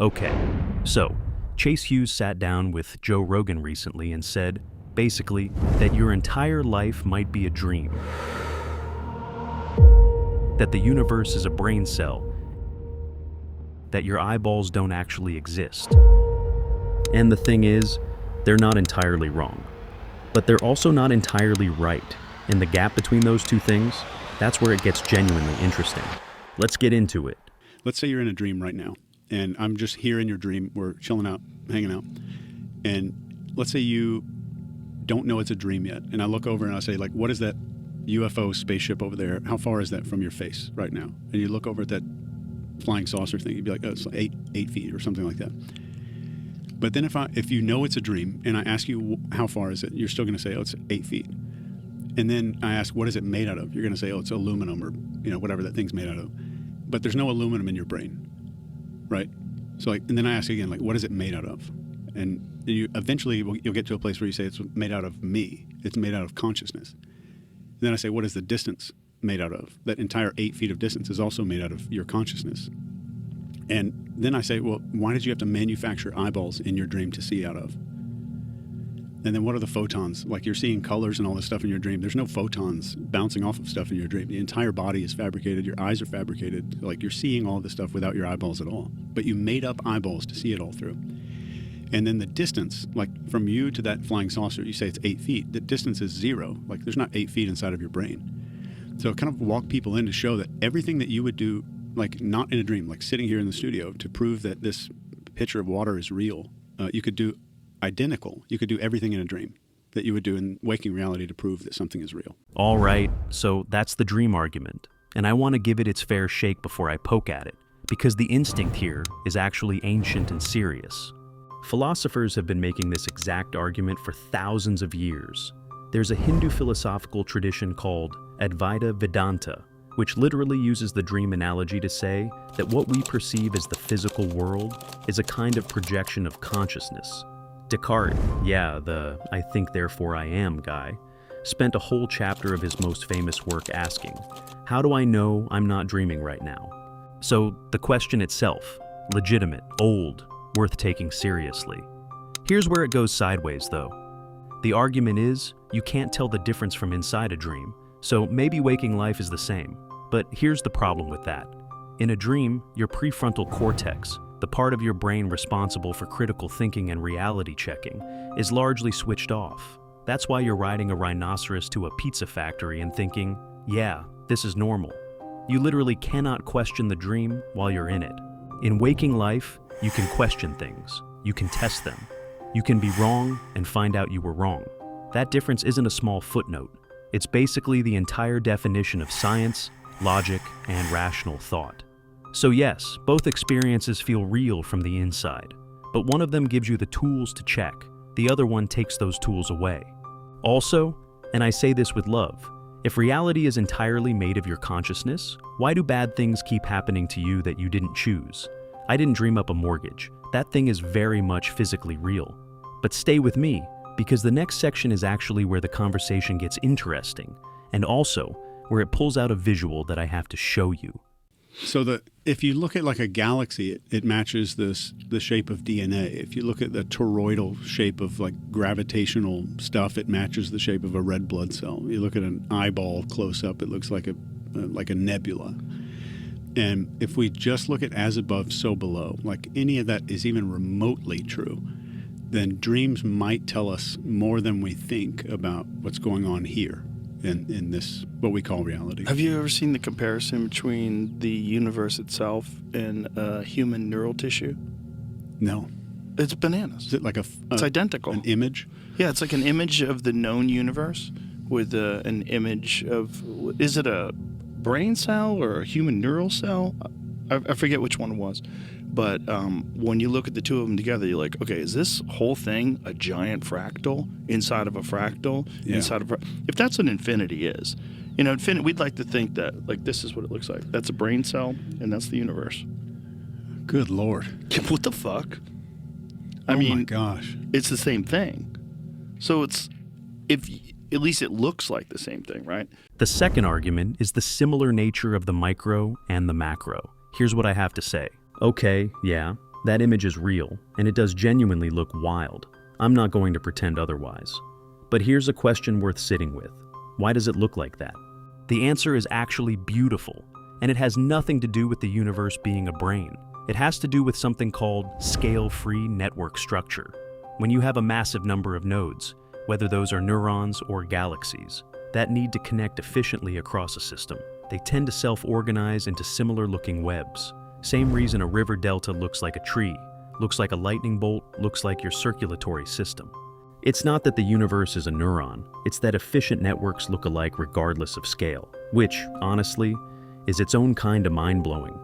Okay, so Chase Hughes sat down with Joe Rogan recently and said, basically, that your entire life might be a dream. That the universe is a brain cell. That your eyeballs don't actually exist. And the thing is, they're not entirely wrong. But they're also not entirely right. And the gap between those two things, that's where it gets genuinely interesting. Let's get into it. Let's say you're in a dream right now, and I'm just here in your dream. We're chilling out, hanging out. And let's say you don't know it's a dream yet. And I look over and I say, like, what is that UFO spaceship over there? How far is that from your face right now? And you look over at that flying saucer thing. You'd be like, oh, it's like eight feet or something like that. But then if you know it's a dream and I ask you how far is it, you're still going to say, oh, it's 8 feet. And then I ask, what is it made out of? You're going to say, oh, it's aluminum or whatever that thing's made out of. But there's no aluminum in your brain, right? So and then I ask again, like, what is it made out of? And you eventually you'll get to a place where you say it's made out of me. It's made out of consciousness. And then I say, what is the distance made out of? That entire 8 feet of distance is also made out of your consciousness. And then I say, well, why did you have to manufacture eyeballs in your dream to see out of? And then what are the photons? Like, you're seeing colors and all this stuff in your dream. There's no photons bouncing off of stuff in your dream. The entire body is fabricated. Your eyes are fabricated. Like, you're seeing all this stuff without your eyeballs at all. But you made up eyeballs to see it all through. And then the distance, like from you to that flying saucer, you say it's 8 feet. The distance is 0. Like, there's not 8 feet inside of your brain. So kind of walk people in to show that everything that you would do, like not in a dream, like sitting here in the studio to prove that this pitcher of water is real, you could do identical. You could do everything in a dream that you would do in waking reality to prove that something is real. All right, so that's the dream argument. And I want to give it its fair shake before I poke at it, because the instinct here is actually ancient and serious. Philosophers have been making this exact argument for thousands of years. There's a Hindu philosophical tradition called Advaita Vedanta, which literally uses the dream analogy to say that what we perceive as the physical world is a kind of projection of consciousness. Descartes, the I think therefore I am guy, spent a whole chapter of his most famous work asking, how do I know I'm not dreaming right now? So the question itself, legitimate, old, worth taking seriously. Here's where it goes sideways though. The argument is, you can't tell the difference from inside a dream, so maybe waking life is the same. But here's the problem with that. In a dream, your prefrontal cortex, the part of your brain responsible for critical thinking and reality checking, is largely switched off. That's why you're riding a rhinoceros to a pizza factory and thinking, yeah, this is normal. You literally cannot question the dream while you're in it. In waking life, you can question things. You can test them. You can be wrong and find out you were wrong. That difference isn't a small footnote. It's basically the entire definition of science, logic, and rational thought. So yes, both experiences feel real from the inside, but one of them gives you the tools to check, the other one takes those tools away. Also, and I say this with love, if reality is entirely made of your consciousness, why do bad things keep happening to you that you didn't choose? I didn't dream up a mortgage. That thing is very much physically real. But stay with me, because the next section is actually where the conversation gets interesting, and also where it pulls out a visual that I have to show you. So if you look at like a galaxy, it matches the shape of DNA. If you look at the toroidal shape of like gravitational stuff, it matches the shape of a red blood cell. You look at an eyeball close up, it looks like a nebula. And if we just look at as above, so below, like any of that is even remotely true, then dreams might tell us more than we think about what's going on here in this, what we call reality. Have you ever seen the comparison between the universe itself and human neural tissue? No. It's bananas. Is it like it's identical. An image? Yeah, it's like an image of the known universe with an image of, is it a brain cell or a human neural cell? I forget which one it was. But when you look at the two of them together, you're like, okay, is this whole thing a giant fractal inside of a fractal? Yeah. If that's what infinity is, infinity, we'd like to think that, like, this is what it looks like. That's a brain cell, and that's the universe. Good Lord. What the fuck? Oh my gosh. It's the same thing. So at least it looks like the same thing, right? The second argument is the similar nature of the micro and the macro. Here's what I have to say. Okay, yeah, That image is real, and it does genuinely look wild. I'm not going to pretend otherwise. But here's a question worth sitting with. Why does it look like that? The answer is actually beautiful, and it has nothing to do with the universe being a brain. It has to do with something called scale-free network structure. When you have a massive number of nodes, whether those are neurons or galaxies, that need to connect efficiently across a system, they tend to self-organize into similar-looking webs. Same reason a river delta looks like a tree, looks like a lightning bolt, looks like your circulatory system. It's not that the universe is a neuron, it's that efficient networks look alike regardless of scale, which, honestly, is its own kind of mind-blowing.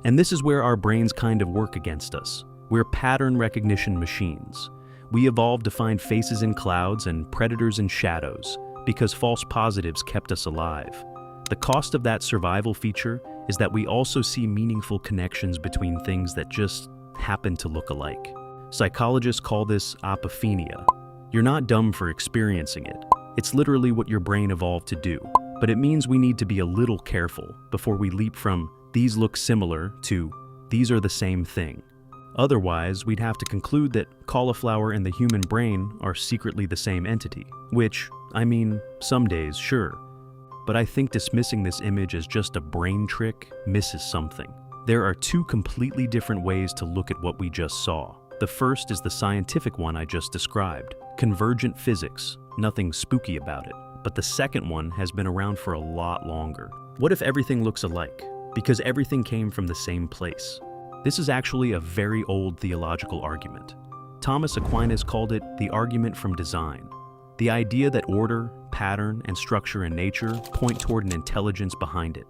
And this is where our brains kind of work against us. We're pattern recognition machines. We evolved to find faces in clouds and predators in shadows because false positives kept us alive. The cost of that survival feature is that we also see meaningful connections between things that just happen to look alike. Psychologists call this apophenia. You're not dumb for experiencing it. It's literally what your brain evolved to do. But it means we need to be a little careful before we leap from these look similar to these are the same thing. Otherwise, we'd have to conclude that cauliflower and the human brain are secretly the same entity. Which, I mean, some days, sure. But I think dismissing this image as just a brain trick misses something. There are two completely different ways to look at what we just saw. The first is the scientific one I just described, convergent physics, nothing spooky about it. But the second one has been around for a lot longer. What if everything looks alike? Because everything came from the same place. This is actually a very old theological argument. Thomas Aquinas called it the argument from design. The idea that order, pattern, and structure in nature point toward an intelligence behind it.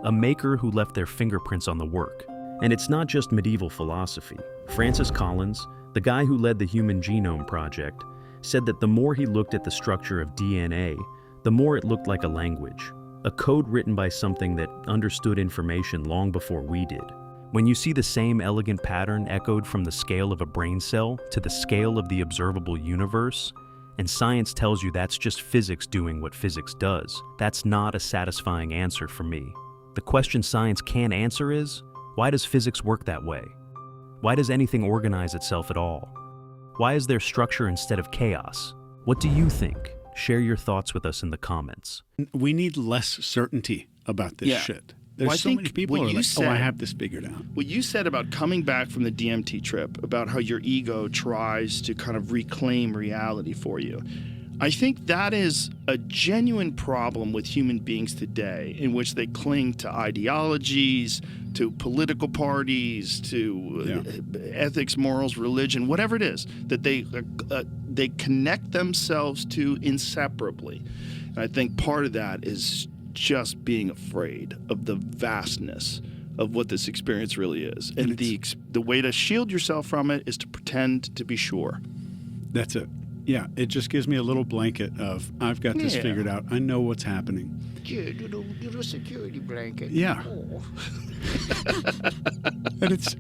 A maker who left their fingerprints on the work. And it's not just medieval philosophy. Francis Collins, the guy who led the Human Genome Project, said that the more he looked at the structure of DNA, the more it looked like a language, a code written by something that understood information long before we did. When you see the same elegant pattern echoed from the scale of a brain cell to the scale of the observable universe, and science tells you that's just physics doing what physics does, that's not a satisfying answer for me. The question science can't answer is, why does physics work that way? Why does anything organize itself at all? Why is there structure instead of chaos? What do you think? Share your thoughts with us in the comments. We need less certainty about this shit. There's Well, I so think many people who what are you like, said- I have this figured out. What you said about coming back from the DMT trip, about how your ego tries to kind of reclaim reality for you, I think that is a genuine problem with human beings today, in which they cling to ideologies, to political parties, to ethics, morals, religion, whatever it is, that they connect themselves to inseparably. And I think part of that is just being afraid of the vastness of what this experience really is. And the way to shield yourself from it is to pretend to be sure. That's it. Yeah, it just gives me a little blanket of, I've got this figured out. I know what's happening. Little security blanket. Yeah. Oh. And it's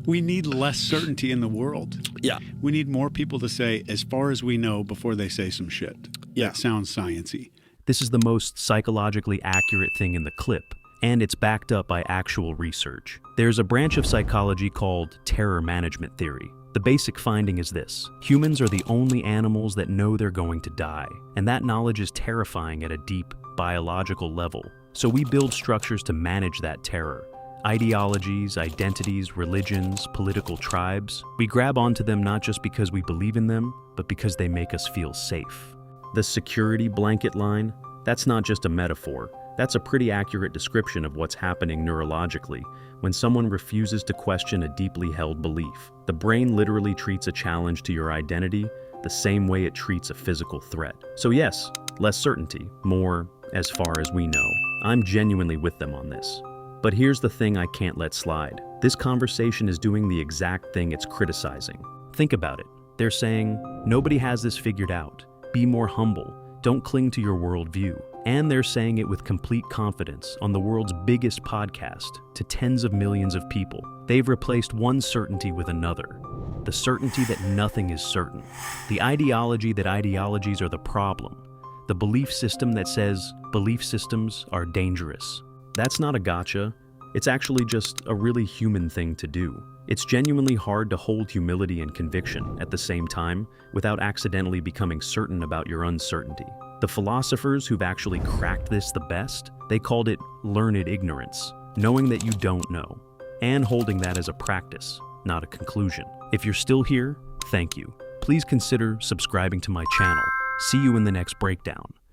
we need less certainty in the world. Yeah. We need more people to say, as far as we know, before they say some shit. Yeah. That sounds science-y. This is the most psychologically accurate thing in the clip, and it's backed up by actual research. There's a branch of psychology called terror management theory. The basic finding is this: humans are the only animals that know they're going to die, and that knowledge is terrifying at a deep biological level. So we build structures to manage that terror. Ideologies, identities, religions, political tribes. We grab onto them not just because we believe in them, but because they make us feel safe. The security blanket line, that's not just a metaphor. That's a pretty accurate description of what's happening neurologically when someone refuses to question a deeply held belief. The brain literally treats a challenge to your identity the same way it treats a physical threat. So yes, less certainty, more as far as we know. I'm genuinely with them on this. But here's the thing I can't let slide. This conversation is doing the exact thing it's criticizing. Think about it. They're saying, nobody has this figured out. Be more humble. Don't cling to your worldview. And they're saying it with complete confidence on the world's biggest podcast to tens of millions of people. They've replaced one certainty with another. The certainty that nothing is certain. The ideology that ideologies are the problem. The belief system that says belief systems are dangerous. That's not a gotcha. It's actually just a really human thing to do. It's genuinely hard to hold humility and conviction at the same time without accidentally becoming certain about your uncertainty. The philosophers who've actually cracked this the best, they called it learned ignorance, knowing that you don't know, and holding that as a practice, not a conclusion. If you're still here, thank you. Please consider subscribing to my channel. See you in the next breakdown.